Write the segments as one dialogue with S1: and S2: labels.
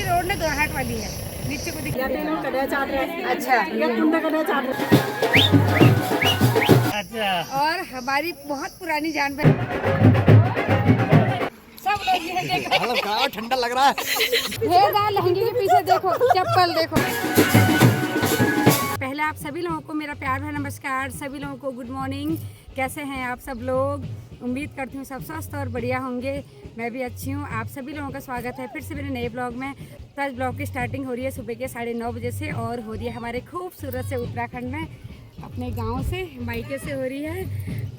S1: Road ने दोहाट वाली है, नीचे को दिख अच्छा। और हमारी बहुत पुरानी जान सब लोग ये देखो
S2: ठंडा लग रहा है।
S1: लहंगे के पीछे देखो, चप्पल देखो। पहले आप सभी लोगों को मेरा प्यार भरा नमस्कार, सभी लोगों को गुड मॉर्निंग। कैसे हैं आप सब लोग? उम्मीद करती हूँ सब स्वस्थ और बढ़िया होंगे। मैं भी अच्छी हूँ। आप सभी लोगों का स्वागत है फिर से मेरे नए ब्लॉग में। तो आज ब्लॉग की स्टार्टिंग हो रही है सुबह के 9:30 बजे से और हो रही है हमारे खूबसूरत से उत्तराखंड में, अपने गांव से, मायके से हो रही है।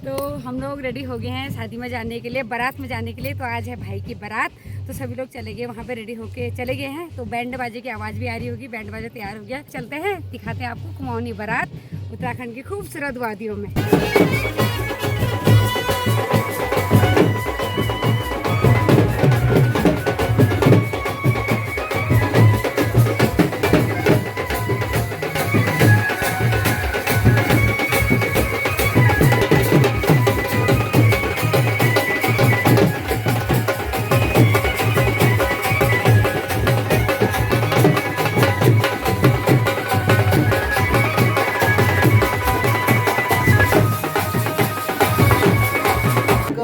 S1: तो हम लोग रेडी हो गए हैं शादी में जाने के लिए, बारात में जाने के लिए। तो आज है भाई की बारात, तो सभी लोग चले गए वहाँ पे, रेडी होके चले गए हैं। तो बैंड बाजे की आवाज़ भी आ रही होगी, बैंड बाजा तैयार हो गया। चलते हैं, दिखाते हैं आपको कुमाऊनी बारात उत्तराखंड की खूबसूरत वादियों में।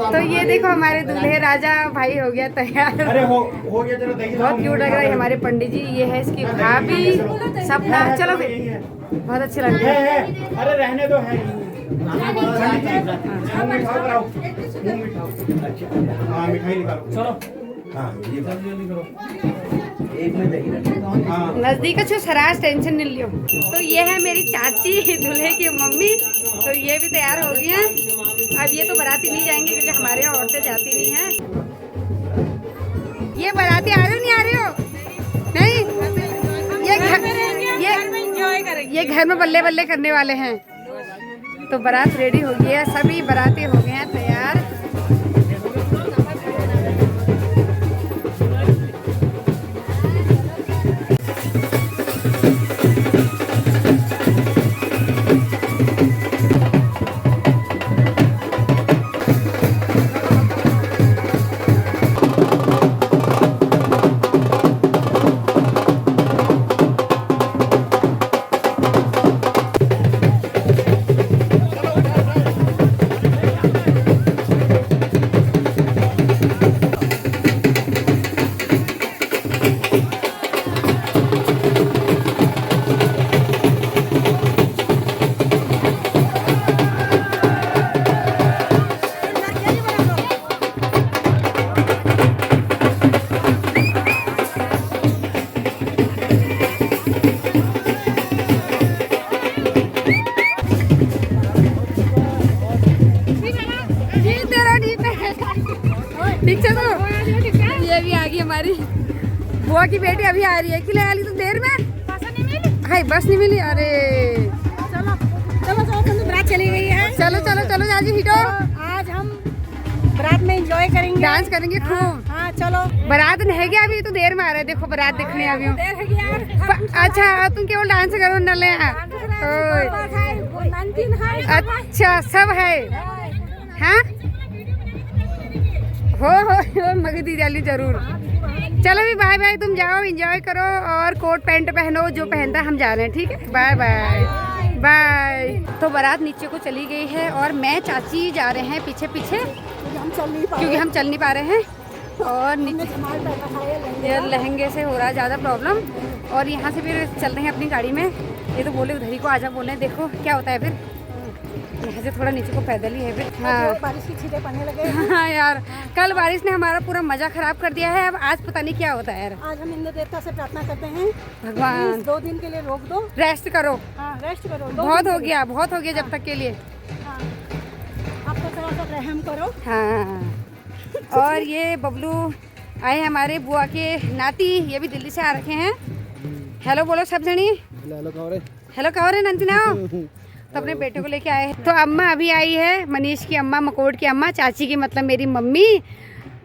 S1: तो ये देखो हमारे दूल्हे राजा भाई हो गया तैयार।
S2: अरे हो गया तेरा दही।
S1: बहुत क्यूट लग रहा है हमारे पंडित जी। ये है इसकी भाभी, सपना। चलो फिर, बहुत अच्छे लग रहे हैं।
S2: अरे रहने दो, है मिठाई निकालो। चलो
S1: नजदीक अच्छो सराज, टेंशन नहीं लियो। तो ये है मेरी चाची, दूल्हे की मम्मी। तो ये भी तैयार हो गई हैं। अब ये तो बाराती नहीं जाएंगे क्योंकि हमारे यहाँ औरतें जाती नहीं हैं। ये बाराती आ रहे हो, नहीं आ रहे हो? नहीं, ये घर में बल्ले बल्ले करने वाले हैं। तो बारात रेडी हो गई है, सभी बाराती हो गए हैं तैयार। ठीक है, तो ये भी आ गई हमारी बुआ की बेटी, अभी आ रही है कि ले आली तो देर में। हाय बस नहीं मिली। अरे
S3: चलो चलो चलो, तुम तो बारात चली गई है।
S1: चलो चलो चलो जाजी हिटो।
S3: आज हम बारात में एंजॉय करेंगे,
S1: डांस करेंगे खूब।
S3: हाँ चलो।
S1: बारात नहीं गया अभी, तो देर में आ रहा है। देखो बारात दिखने अभी। अच्छा तुम केवल डांस करो न ले। अच्छा सब है। हाँ हो मगदी जाली जरूर। चलो भी बाय बाय, तुम जाओ एंजॉय करो और कोट पैंट पहनो, जो पहनता हम जा रहे हैं। ठीक है, बाय बाय बाय। तो बारात नीचे को चली गई है और मैं चाची जा रहे हैं पीछे पीछे, क्योंकि हम चल नहीं पा रहे हैं। और नीचे लहंगे से हो रहा है ज़्यादा प्रॉब्लम। और यहाँ से फिर चल रहे हैं अपनी गाड़ी में। ये तो बोले उधर ही को आजा बोले, देखो क्या होता है फिर। यहाँ से थोड़ा नीचे को पैदल ही है फिर। हाँ
S3: बारिश की छींटे पड़ने लगे।
S1: हाँ यार, कल बारिश ने हमारा पूरा मजा खराब कर दिया है। अब आज पता नहीं क्या होता है यार।
S3: आज हम इंद्र देवता से प्रार्थना करते हैं,
S1: भगवान
S3: 2 दिन के लिए रोक दो,
S1: रेस्ट करो।
S3: हाँ रेस्ट करो,
S1: बहुत हो गया, बहुत हो गया जब तक के लिए।
S3: हाँ आप तो थोड़ा सा रहम करो।
S1: हाँ और ये बबलू आए हमारे बुआ के नाती, ये भी दिल्ली से आ रखे हैं। हेलो बोलो सब जनी। हेलो कहो रे नंदिनाओ। तो अपने बेटे को लेके आए हैं। तो अम्मा अभी आई है, मनीष की अम्मा, मकोट की अम्मा, चाची की मतलब मेरी मम्मी।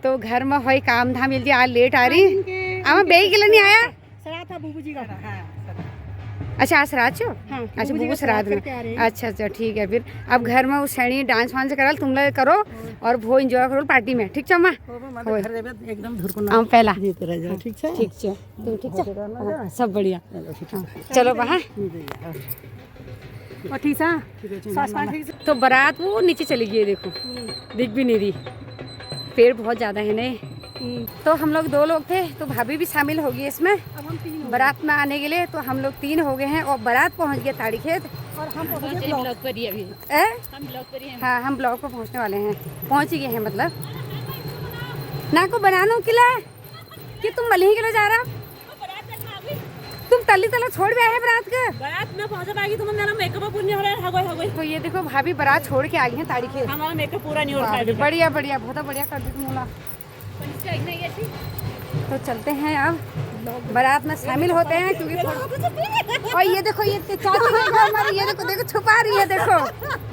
S1: तो घर में हो काम धाम जल्दी आज लेट आ रही। अम्मा बेई के लिए नहीं आया।
S3: सरा था बूबू जी का।
S1: अच्छा आज श्राद्ध छो?
S3: हाँ,
S1: अच्छा
S3: बुबू जी
S1: बुबू
S3: का
S1: श्राद्ध में।
S3: करके आ रहे हैं।
S1: अच्छा अच्छा ठीक है फिर अब घर में उस श्रेणी डांस वांस करल तुम लोग करो और वो एंजॉय करो पार्टी में ठीक छो माँ? होय।
S3: एकदम धुरकुन
S1: हम पहला
S3: जीत रह जाओ ठीक है।
S1: ठीक छो तुम ठीक छो? हाँ, सब बढ़िया। हाँ, चलो वहाँ
S3: और ठीक है सास पान ठीक
S1: तो बारात वो नीचे चली गई है देखो, दिख भी नहीं रही, पेड़ बहुत ज़्यादा है नहीं। तो हम लोग 2 लोग थे तो भाभी भी शामिल होगी इसमें
S3: अब हम 3
S1: बारात में आने के लिए। तो हम लोग 3 हो गए हैं और बारात पहुंच गए ताड़ी खेत।
S3: और हम पहुंच गए ब्लॉक पर ही अभी।
S1: हाँ हम ब्लॉक पर पहुंचने वाले हैं, पहुंच ही गए हैं मतलब। ना को बनाना किला कि तुम मलिही के लिए जा रहा? तुम तली तला छोड़ भी आए हैं बारात का?
S3: बारात में पहुंचा पाएगी तुम मेरा मेकअप पूरा नहीं हो रहा है। हगो हगो
S1: तो ये देखो भाभी बारात छोड़ के आ गई हैं ताड़ी खेत।
S3: हमारा मेकअप पूरा नहीं हो रहा
S1: बाप रे,
S3: है।
S1: बढ़िया बढ़िया बहुत बढ़िया कर दी तुम लोग। तो चलते हैं अब बारात में शामिल होते हैं क्योंकि और ये देखो ये चाची के घर हमारी, ये देखो देखो छुपा रही है, देखो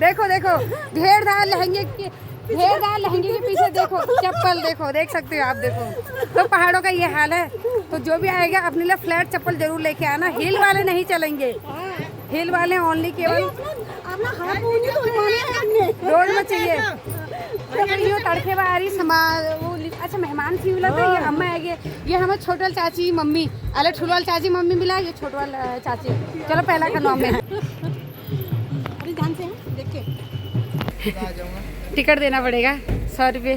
S1: देखो देखो घेरदार लहंगे के पीछे देखो चप्पल, देखो देख सकते हो आप, देखो। तो पहाड़ों का ये हाल है। तो जो भी आएगा अपने लिए फ्लैट चप्पल जरूर लेके आना, हिल वाले नहीं चलेंगे, हिल वाले ओनली केवल रोड में चाहिए। तो तड़के बारी अच्छा मेहमान थी मिला था, ये अम्मा है ये हमें छोटल चाची मम्मी अरे ठुलवाल चाची मम्मी मिला, ये छोटवाल चाची। चलो पहला का नाम है
S3: ध्यान से देख के
S1: टिकट देना पड़ेगा 100 रुपये।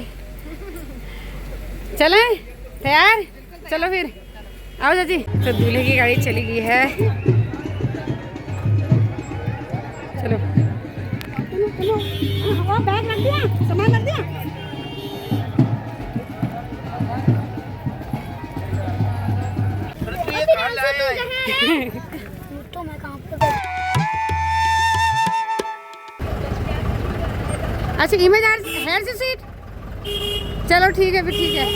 S1: चले तैयार, चलो फिर आओ चाची। तो दूल्हे की गाड़ी चली गई है, चलो।
S3: बैग रख दिया, सामान रख दिया। तो मैं कहाँ पे
S1: अच्छा इमेज हेयर से सीट, चलो ठीक है फिर ठीक है।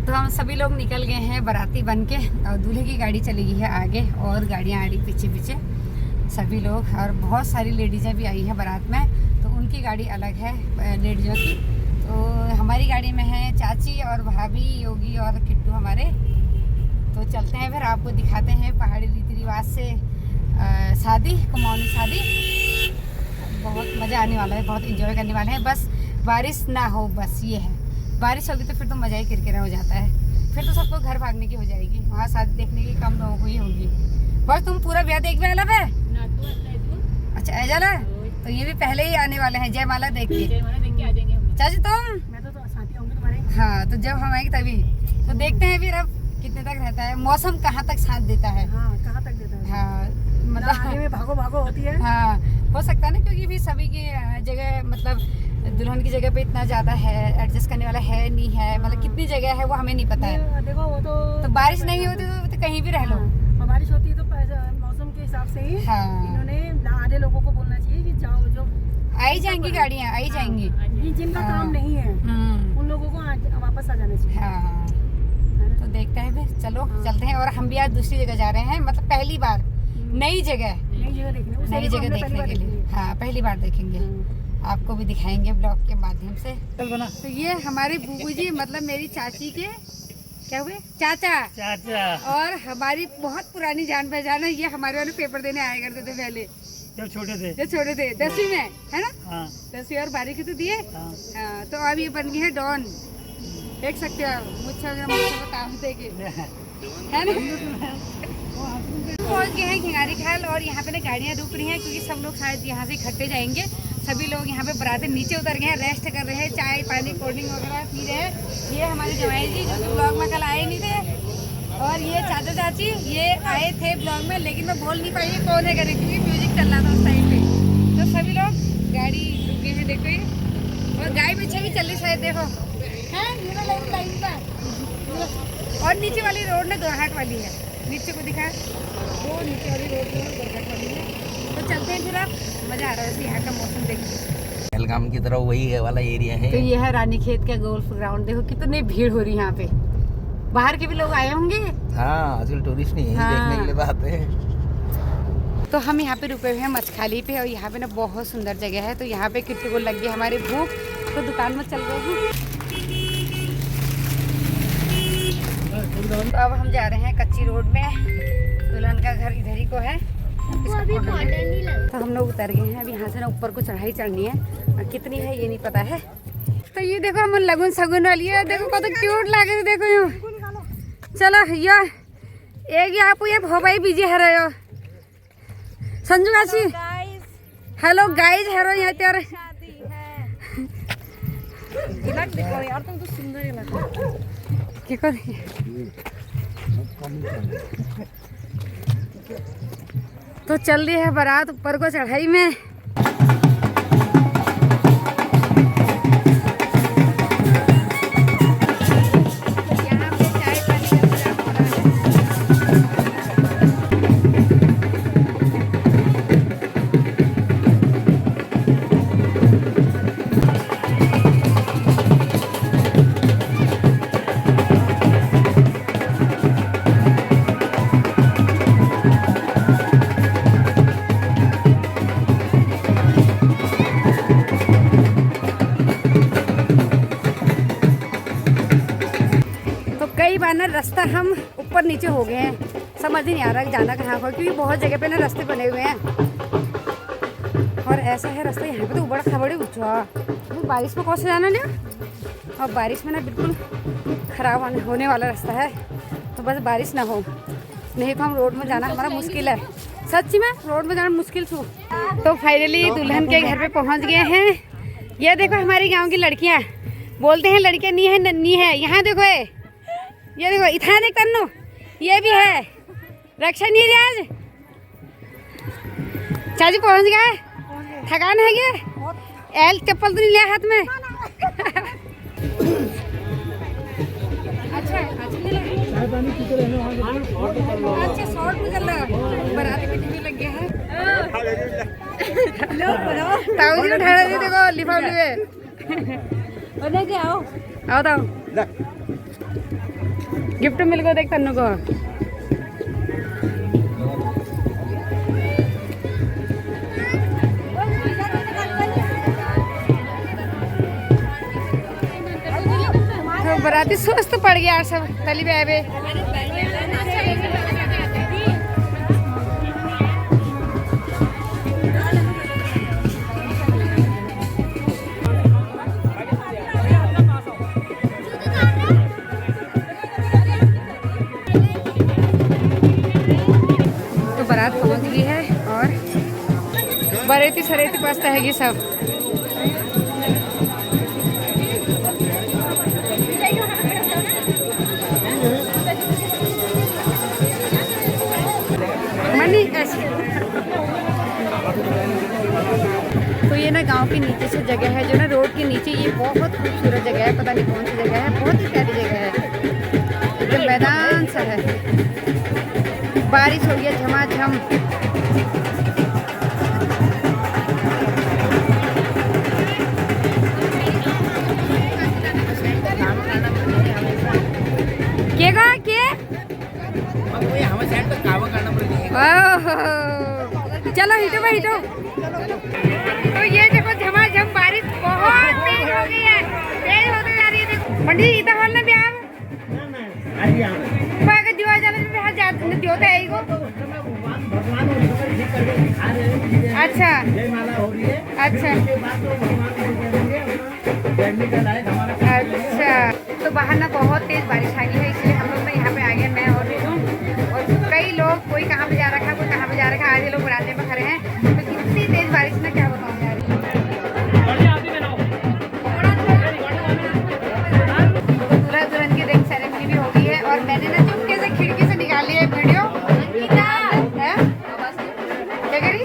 S1: तो हम सभी लोग निकल गए हैं बाराती बन के और दूल्हे की गाड़ी चली गई है आगे और गाड़ियाँ आ रही पीछे पीछे सभी लोग। और बहुत सारी लेडीज़ें भी आई हैं बारात में, तो उनकी गाड़ी अलग है लेडीज़ों की। तो हमारी गाड़ी में है चाची और भाभी, योगी और किट्टू हमारे। तो चलते हैं फिर आपको दिखाते हैं पहाड़ी रीति रिवाज से शादी, कुमाऊनी शादी। बहुत मज़ा आने वाला है, बहुत एंजॉय करने वाले हैं। बस बारिश ना हो, बस ये है। बारिश होगी तो फिर तो मज़ा ही किरकिरा हो जाता है, फिर तो सबको घर भागने की हो जाएगी। वहाँ शादी देखने की कम लोगों को ही होगी। बस तुम पूरा ब्याह देख में आला है? अच्छा ऐजा, तो ये भी पहले ही आने वाले हैं जयमाला देख के। चाची तुम?
S3: मैं तो साथी होंगे तुम्हारे।
S1: हाँ तो जब हम आएंगे तभी। तो देखते हैं फिर अब कितने तक रहता है, मौसम कहाँ तक साथ देता है।
S3: हाँ कहाँ तक देता है।
S1: हाँ मतलब
S3: आगे में भागो भागो होती है।
S1: हाँ हो सकता है ना, क्योंकि भी सभी की जगह मतलब दुल्हन की जगह पे इतना ज़्यादा है, एडजस्ट करने वाला है नहीं है, मतलब कितनी जगह है वो हमें नहीं पता है।
S3: देखो वो तो
S1: बारिश नहीं होती तो कहीं भी रह लो।
S3: और बारिश होती है तो मौसम के हिसाब से ही
S1: हाँ
S3: इन्होंने आधे लोगों को बोलना चाहिए कि जाओ, जो
S1: आई जाएंगी गाड़ियाँ, आई जाएंगी
S3: जिनका काम नहीं है उन लोगों को वापस आ जाना चाहिए।
S1: हाँ तो देखते हैं फिर, चलो चलते हैं। और हम भी आज दूसरी जगह जा रहे हैं, मतलब पहली बार नई जगह देखने के लिए। हाँ पहली बार देखेंगे, आपको भी दिखाएंगे ब्लॉग के माध्यम से। तो ये हमारे बूबू जी मतलब मेरी चाची के क्या हुए चाचा और हमारी बहुत पुरानी जान पहचान है। ये हमारे वाले पेपर देने आया करते थे पहले
S2: जब छोटे थे,
S1: 10वीं में, है ना?
S2: हाँ
S1: 10वीं और 12वीं की तो दिए। हाँ, तो अब ये बन गई है डॉन, देख सकते हो मुझे वगैरह काम देके, है ना? पहुंच गए हैं खिंगारी खाल और यहाँ पे ना गाड़ियाँ रुक रही हैं क्योंकि सब लोग शायद यहाँ से इकट्ठे जाएंगे। सभी लोग यहाँ पे बराते नीचे उतर गए हैं, रेस्ट कर रहे हैं, चाय पानी कोल्ड ड्रिंक वगैरह पी रहे हैं। ये हमारे जवाई जी जो कि ब्लॉग में कल आए नहीं थे, और ये चाचा चाची ये आए थे ब्लॉग में, लेकिन मैं बोल नहीं पाई कौन है करे क्योंकि म्यूजिक चल रहा था उस टाइम पे। तो सभी लोग गाड़ी रुक गए हैं, देखो ये, और गाय पीछे भी चल रही शायद, देखो है लाइन पर। और नीचे वाली रोड ना दोरहाट वाली है, नीचे को दिखा वो नीचे वाली रोड जो है दोरहाट वाली है। तो चलते हैं फिर, अब मज़ा आ रहा है यहाँ का मौसम देखिए।
S4: पहलगाम की तरह वही वाला एरिया है।
S1: तो ये है रानीखेत का गोल्फ ग्राउंड, देखो कितनी भीड़ हो रही है यहाँ पे, बाहर के भी लोग आए होंगे।
S4: हाँ आजकल टूरिस्ट नहीं है,
S1: हाँ।
S4: देखने के लिए बात है।
S1: तो हम यहाँ पे रुके हुए हैं मच्छखाली पे, और यहाँ पे ना बहुत सुंदर जगह है। तो यहाँ पे किट्टू को लग गई हमारी भूख, तो दुकान में चल रहे हैं। तो अब हम जा रहे हैं कच्ची रोड में, दुल्हन का घर इधर ही को है। तो हम लोग उतर गए हैं। अब यहाँ से ना ऊपर को चढ़ाई चढ़नी है, और कितनी है ये नहीं पता है। तो ये देखो हम लगुन सगुन वाली है, देखो कत क्यूट लागे, देखो यूँ। चलो ये एक आप ये भोपाई बीजी है रहे हो संजू काशी। हेलो गाइज हेरो यहाँ तेरे
S3: यार तुम तो सुंदर ही लग रहे हो।
S1: क्या कर तो चल रही है बारात ऊपर को चढ़ाई में। ना रास्ता हम ऊपर नीचे हो गए हैं, समझ ही नहीं आ रहा जाना कहाँ को, क्योंकि बहुत जगह पे ना रास्ते बने हुए हैं। और ऐसा है रास्ता यहाँ पे तो उबड़ खबड़ी ऊँचा, बारिश में कौन से जाना लिया। और बारिश में ना बिल्कुल ख़राब होने वाला रास्ता है, तो बस बारिश ना हो, नहीं तो हम रोड में जाना हमारा मुश्किल है। सच्ची में रोड में जाना मुश्किल छू। तो फाइनली दुल्हन के घर पे पहुँच गए हैं। ये देखो हमारे गाँव की लड़कियाँ, बोलते हैं लड़कियाँ नी है नन्नी है। यहाँ देखो ये देखो इतना देख तन्नू, ये भी है रक्षा नहीं है आज। चाची पहुंच गए, थकान है क्या? एल चप्पल तो नहीं लिया हाथ में। अच्छा अच्छा शॉर्ट में चल रहा, बराती में टीवी लग गया है। ताऊ जी उठा रहे थे, देखो लिफाफे में। और लेके आओ आओ ताऊ, गिफ्ट मिल गया देख तन्नू को। तो बराती सुस्त पड़ गया सब तली पे। बारात पहुंच गई है और बरेती सरेती पास्ता है ये सब। मनी ऐसे तो ये ना गांव के नीचे से जगह है, जो ना रोड के नीचे, ये बहुत खूबसूरत जगह है, पता नहीं कौन सी जगह है, बहुत ही प्यारी जगह है, एकदम मैदान सा है। बारिश हो गया झमाझम। चलो हिटो भाई हिटो। तो ये देखो झमाझम बारिश बहुत तेज हो गई है, तेज होते जा रही है। देखो मंडी इधर हॉल ना ब्याह बाग दिवा जाने में हाथ जाते दियो तो आई को। अच्छा अच्छा अच्छा। तो बाहर ना बहुत तेज बारिश आ गई है, इसलिए हम लोग ना यहाँ पे आ गए, मैं और रीनू। और कई लोग, कोई कहाँ पे जा रखा है, कोई कहाँ पे जा रखा है, आधे लोग बराते में खड़े हैं। तो इतनी तेज बारिश में क्या बताऊँ यार। तो दूल्हा दुल्हन की रिंग सेरेमनी भी हो गई है, और मैंने ना चुपके से खिड़की से निकाली है वीडियो। क्या करी?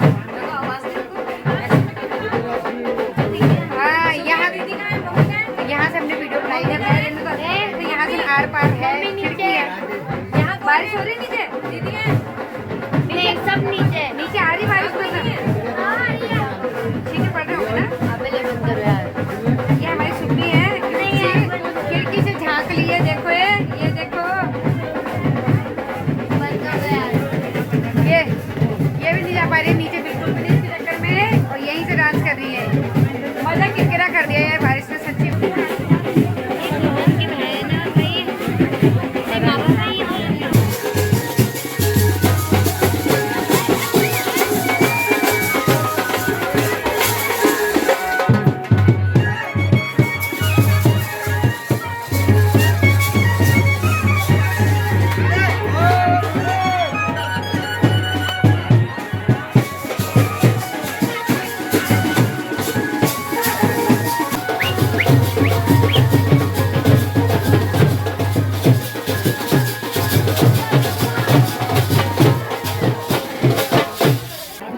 S1: हाँ यहाँ से हमने वीडियो बनाई है। तो यहाँ से आर पार है, खिड़की है। बारिश हो रही नीचे दीदी है, नीचे सब नीचे नीचे आ रही बारिश में सब छींटे पड़ रहे होंगे ना। ये हमारी सुपनी है, खिड़की से झांक ली है। देखो ये देखो ये भी नहीं जा पा रही नीचे बिल्कुल भी, इसके चक्कर में, और यहीं से डांस कर रही है। मजा किरकिरा कर दिया यार बारिश ने सच्ची।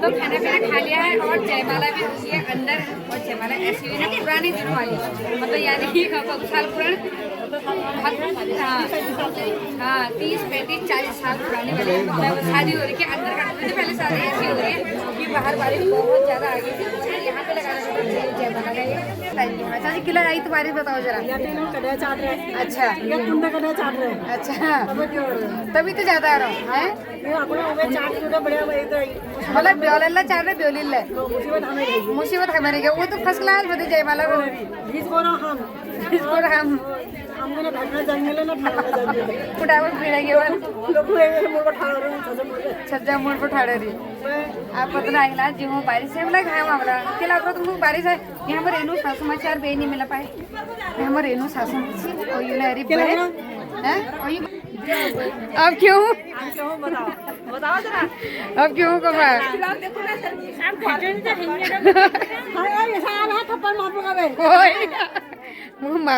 S1: तो खाना पीना खा लिया है और जयमाला भी हुई है अंदर। और जयमाला ऐसी हुई ना पुराने दिनों वाली, मतलब यानी कि बहुत साल पुराने, हाँ 30-35-40 साल पुराने वाले शादी हो रही है अंदर करते थे। पहले शादी ऐसी हो रही है कि बाहर बारिश बहुत ज़्यादा आ गई थी, यहाँ पे लगाना जयमाला का। अच्छा जी किला आई तो बारिश बताओ जरा। अच्छा अच्छा तभी तो ज़्यादा आ रहा हूँ है मतलब ब्योलेला चार रहे ब्योलिल्ला मुसीबत हमारे क्या वो तो फर्स्ट क्लास बता जयमाला को हम फटाफट भिड़ेंगे छज्जा मोड़ पर ठाड़े रही आप पता आइला जी हूँ बारिश है मतलब खाए हमारा के लग रहा तुमको बारिश है यहाँ पर रेनू समाचार बे नहीं मिला पाए यहाँ पर रेनू शासन और ये नरी अब क्यों अब क्यों कमा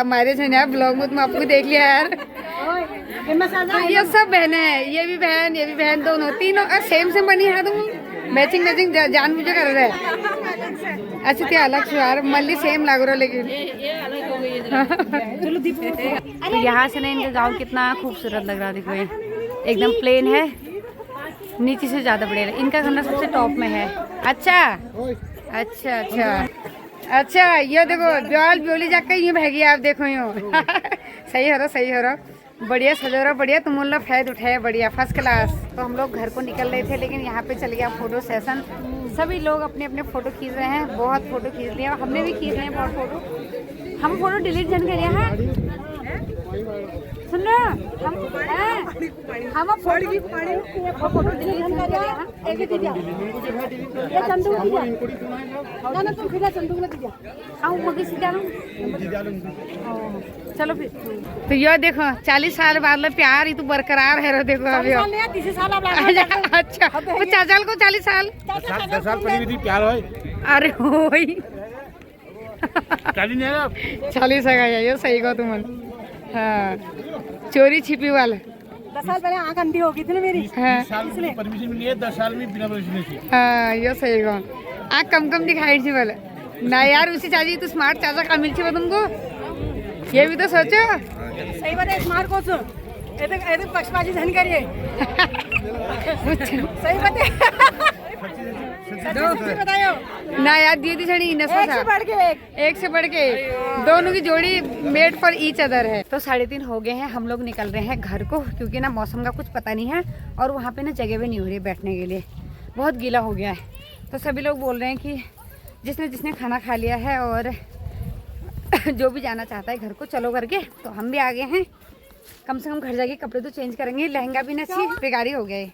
S1: मारे थे यार ब्लॉग में तुम आपको देख लिया यार। तो ये सब बहनें हैं, ये भी बहन दोनों तीनों सेम बनी है। तुम मैचिंग जान मुझे कर रहे हैं। अच्छा ते अलग से यार मल्ली सेम लग रहा लेकिन तो यहाँ से ना इनका गांव कितना खूबसूरत लग रहा है। देखो ये एकदम प्लेन है, नीचे से ज्यादा बढ़िया। इनका घर सबसे टॉप में है। अच्छा अच्छा अच्छा अच्छा ये देखो ब्योली जाकर ये भैगी आप देखो यो सही हो रहा बढ़िया सजा रहा बढ़िया। तुम लोग फायदा उठाया बढ़िया फर्स्ट क्लास। तो हम लोग घर को निकल रहे थे लेकिन यहाँ पे चले गया फोटो सेशन। सभी लोग अपने अपने फोटो खींच रहे हैं, बहुत फोटो खींच लिए और हमने भी खींच रहे हैं बहुत फोटो। हम फोटो डिलीट जन करिए हैं सुन रहे हम फोटो डिलीट जन करिए हैं एक दीदी ये चंदू दीदी ना तुम फिर चंदू ना दीदी हम मगे सीधा चलो फिर। तो ये देखो 40 साल बाद प्यार ही तो बरकरार है। देखो अभी अच्छा 50 साल को 40 साल
S2: 10 साल पहले भी प्यार हो
S1: अरे होई 40 है ये सही कहो तुम। हाँ चोरी छिपी वाला
S3: 10 साल पहले आँख अंधी हो गई थी ना मेरी।
S1: हाँ
S2: परमिशन मिली है 10 साल में बिना परमिशन से।
S1: हाँ ये सही कहो आँख कम दिखाई थी वाला ना यार। उसी चाची तो स्मार्ट चाचा का मिल चाहिए तुमको ये भी तो सोचो।
S3: सही बात है स्मार्ट को तो पक्षपाती धन करिए सही बात है बताओ
S1: ना यार दीदी छड़ी एक से बढ़ के दोनों की जोड़ी मेड फॉर ईच अदर है। तो 3:30 हो गए हैं, हम लोग निकल रहे हैं घर को क्योंकि ना मौसम का कुछ पता नहीं है और वहाँ पे ना जगह भी नहीं हो रही है बैठने के लिए, बहुत गीला हो गया है। तो सभी लोग बोल रहे हैं कि जिसने खाना खा लिया है और जो भी जाना चाहता है घर को चलो करके। तो हम भी आ गए हैं, कम से कम घर जाके कपड़े तो चेंज करेंगे, लहंगा भी ना सी बेकारी हो गए।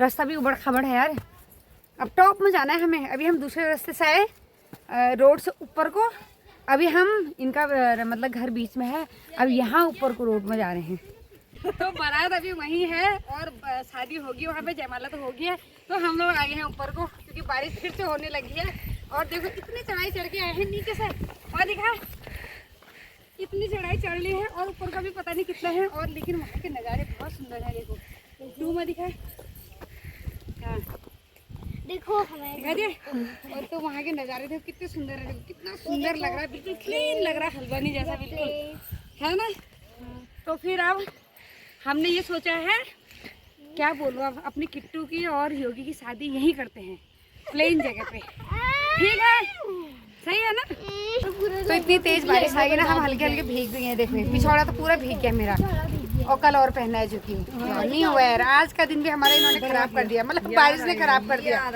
S1: रास्ता भी उबड़ खाबड़ है यार। अब टॉप में जाना है हमें। अभी हम दूसरे रास्ते से आए रोड से ऊपर को, अभी हम इनका मतलब घर बीच में है, अब यहाँ ऊपर को रोड में जा रहे हैं। तो बारात अभी वहीं है और शादी होगी वहाँ पे, जयमाला तो होगी है। तो हम लोग आ गए हैं ऊपर को क्योंकि बारिश फिर से होने लगी है। और देखो इतनी चढ़ाई चढ़ के आए हैं नीचे से, और दिखा इतनी चढ़ाई चढ़ ली है और ऊपर का भी पता नहीं कितना है। और लेकिन वहाँ के नज़ारे बहुत सुंदर है। देखो टू में दिखा हाँ देखो हमें और तो वहाँ के नज़ारे देखो कितने सुंदर है। देखो कितना सुंदर लग रहा है, बिल्कुल क्लीन लग रहा है, हल्द्वानी जैसा बिल्कुल है ना। तो फिर अब हमने ये सोचा है, क्या बोलूँ, अब अपनी किट्टू की और योगी की शादी यहीं करते हैं प्लेन जगह पे, ठीक है सही है ना। तो इतनी तेज बारिश आएगी ना, हम हल्के हल्के भीग गए हैं। देखो पिछौड़ा तो पूरा भीग गया मेरा, और कल और पहना है जो कि नहीं हुआ यार। आज का दिन भी हमारा इन्होंने खराब कर दिया, मतलब बारिश ने खराब कर दिया।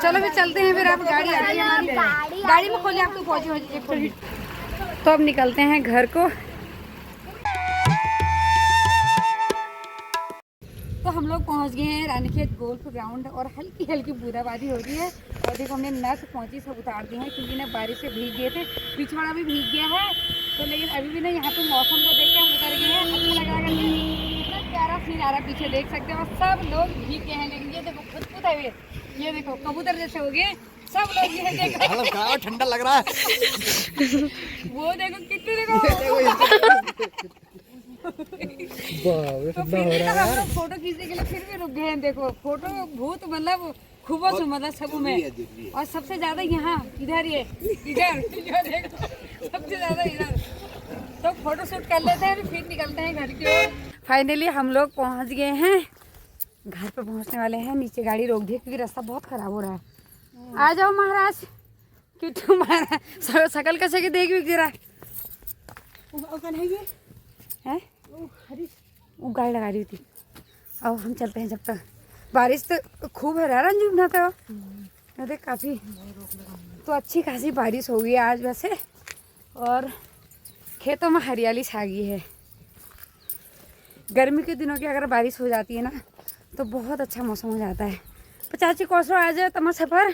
S1: चलो फिर चलते हैं, फिर आप गाड़ी आ रही है हमारी, गाड़ी में खोलिए, आपको पहुँची हो जाइए। तो अब निकलते हैं घर को। तो हम लोग पहुंच गए हैं रानीखेत गोल्फ ग्राउंड और हल्की हल्की बूंदाबांदी हो रही है। और देखो हमने नथ पहुंची सब उतार दी है क्योंकि ना बारिश से भीग गए थे, पिछवाड़ा भी भीग गया है। तो लेकिन अभी भी ना यहाँ पे मौसम को देख के हम उतर गए हैं। अच्छा लग रहा है सीन आ रहा है पीछे देख सकते हो। और सब लोग भीग गए हैं, लेकिन ये देखो खुद है ये देखो कबूतर जैसे हो गए सब लोग। ये देखो
S4: ठंडा लग रहा है।
S1: वो देखो कितने देखो तो फिर भी हम लोग फोटो खींचने के लिए फिर भी रुक गए हैं। देखो फोटो बहुत मतलब खूब मतलब सब में, और सबसे ज्यादा यहाँ इधर इधर देखो सबसे ज्यादा इधर। तो फोटो शूट कर लेते हैं फिर निकलते हैं घर की ओर। फाइनली हम लोग पहुँच गए हैं, घर पे पहुँचने वाले हैं। नीचे गाड़ी रोक दी क्योंकि रास्ता बहुत खराब हो रहा है। आ जाओ महाराज, कि तुम्हारा शकल कैसे की देख भी गिरा है। वो गाड़ी लगा रही थी। अब हम चलते हैं, जब तक बारिश तो खूब है रंजू ना तो देख काफ़ी तो अच्छी खासी बारिश हो गई है आज वैसे, और खेतों में हरियाली छा गई है। गर्मी के दिनों की अगर बारिश हो जाती है ना तो बहुत अच्छा मौसम हो जाता है। तो चाची कौसो आ जाए तमा सफर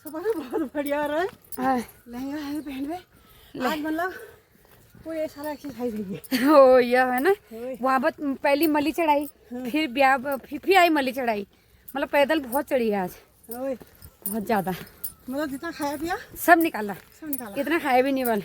S3: बहुत बढ़िया रहा है।
S1: हाँ
S3: लहंगा है पहन में आज मतलब कोई सारा एक्सरसाइज नहीं
S1: ओ यह है ना, वहाँ पर पहली मली चढ़ाई, फिर ब्याह फिर आई मली चढ़ाई, मतलब पैदल बहुत चढ़ी है आज,
S3: है।
S1: बहुत ज़्यादा।
S3: मतलब जितना खाया पिया
S1: सब निकाला,
S3: सब निकाला।
S1: इतना खाए भी नहीं वाले।